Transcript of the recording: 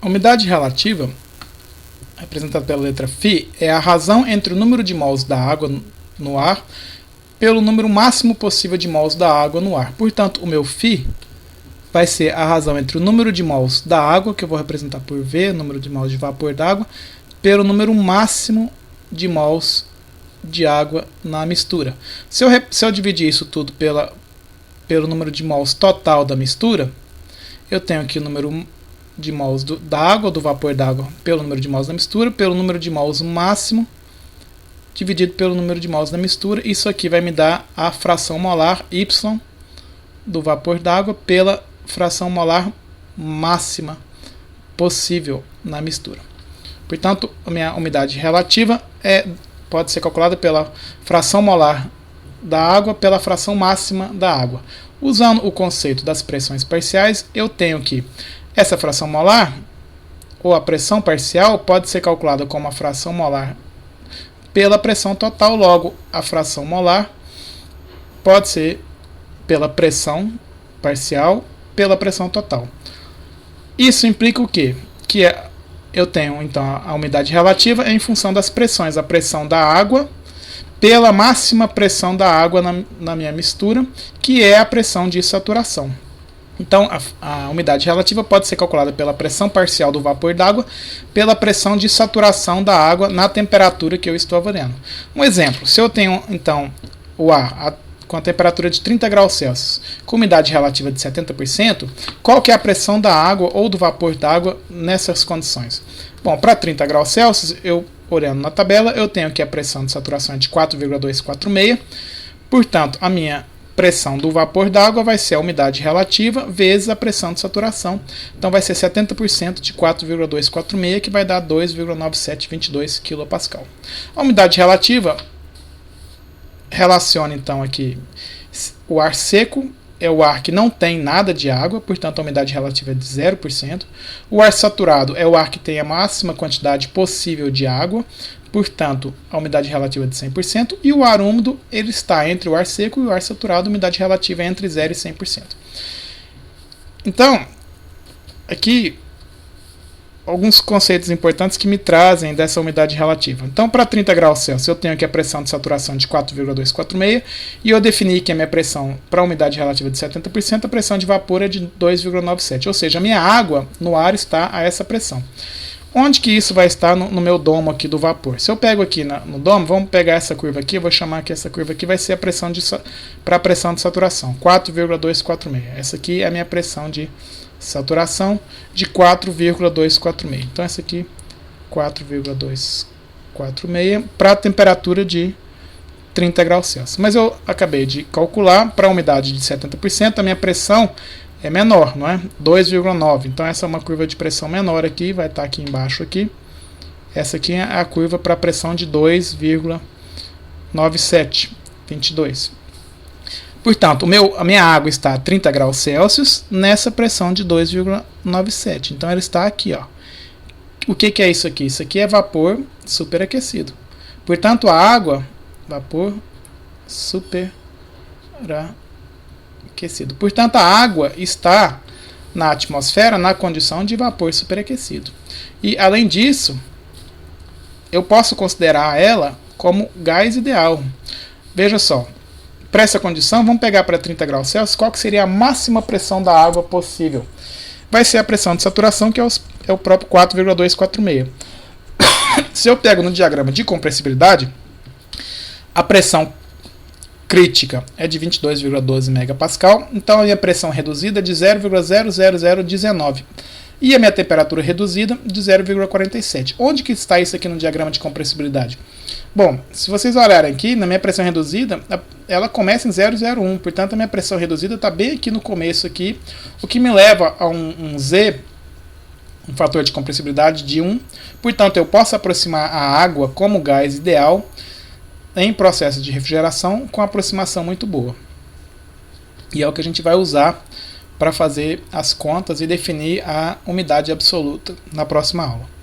A umidade relativa, representada pela letra φ, é a razão entre o número de mols da água no ar pelo número máximo possível de mols da água no ar. Portanto, o meu φ vai ser a razão entre o número de mols da água, que eu vou representar por V, número de mols de vapor d'água, pelo número máximo de mols de água na mistura. Se eu dividir isso tudo pelo número de mols total da mistura, eu tenho aqui o número de mols da água, do vapor d'água, pelo número de mols da mistura, pelo número de mols máximo, dividido pelo número de mols da mistura. Isso aqui vai me dar a fração molar Y do vapor d'água pela fração molar máxima possível na mistura. Portanto, a minha umidade relativa pode ser calculada pela fração molar da água pela fração máxima da água. Usando o conceito das pressões parciais, eu tenho que essa fração molar, ou a pressão parcial, pode ser calculada como a fração molar pela pressão total. Logo, a fração molar pode ser pela pressão parcial pela pressão total. Isso implica o quê? Eu tenho, então, a umidade relativa em função das pressões. A pressão da água pela máxima pressão da água na minha mistura, que é a pressão de saturação. Então, a umidade relativa pode ser calculada pela pressão parcial do vapor d'água, pela pressão de saturação da água na temperatura que eu estou avaliando. Um exemplo, se eu tenho, então, o ar com a temperatura de 30 graus Celsius, com umidade relativa de 70%, qual que é a pressão da água ou do vapor d'água nessas condições? Bom, para 30 graus Celsius, olhando na tabela, eu tenho que a pressão de saturação é de 4,246, portanto, a minha pressão do vapor d'água vai ser a umidade relativa vezes a pressão de saturação. Então vai ser 70% de 4,246, que vai dar 2,9722 kPa. A umidade relativa relaciona então aqui o ar seco, é o ar que não tem nada de água, portanto a umidade relativa é de 0%. O ar saturado é o ar que tem a máxima quantidade possível de água, portanto a umidade relativa é de 100%. E o ar úmido, ele está entre o ar seco e o ar saturado, a umidade relativa é entre 0% e 100%. Então, aqui alguns conceitos importantes que me trazem dessa umidade relativa. Então, para 30 graus Celsius, eu tenho aqui a pressão de saturação de 4,246 e eu defini que a minha pressão para a umidade relativa de 70%, a pressão de vapor é de 2,97, ou seja, a minha água no ar está a essa pressão. Onde que isso vai estar no meu domo aqui do vapor? Se eu pego aqui no domo, vamos pegar essa curva aqui, eu vou chamar que essa curva aqui vai ser a pressão para a pressão de saturação, 4,246. Essa aqui é a minha pressão de saturação de 4,246. Então essa aqui 4,246 para a temperatura de 30 graus Celsius. Mas eu acabei de calcular para a umidade de 70%, a minha pressão é menor, não é? 2,9. Então essa é uma curva de pressão menor aqui, vai estar aqui embaixo aqui. Essa aqui é a curva para a pressão de 2,9722. Portanto, a minha água está a 30 graus Celsius nessa pressão de 2,97. Então, ela está aqui. Ó. O que é isso aqui? Isso aqui é vapor superaquecido. Portanto, a água, vapor superaquecido. Portanto, a água está na atmosfera na condição de vapor superaquecido. E, além disso, eu posso considerar ela como gás ideal. Veja só. Para essa condição, vamos pegar para 30 graus Celsius, qual que seria a máxima pressão da água possível? Vai ser a pressão de saturação, que é o próprio 4,246. Se eu pego no diagrama de compressibilidade, a pressão crítica é de 22,12 MPa, então a minha pressão reduzida é de 0,00019. E a minha temperatura reduzida de 0,47. Onde que está isso aqui no diagrama de compressibilidade? Bom, se vocês olharem aqui, na minha pressão reduzida, ela começa em 0,01. Portanto, a minha pressão reduzida está bem aqui no começo, aqui, o que me leva a um Z, um fator de compressibilidade de 1. Portanto, eu posso aproximar a água como gás ideal em processo de refrigeração com aproximação muito boa. E é o que a gente vai usar para fazer as contas e definir a umidade absoluta na próxima aula.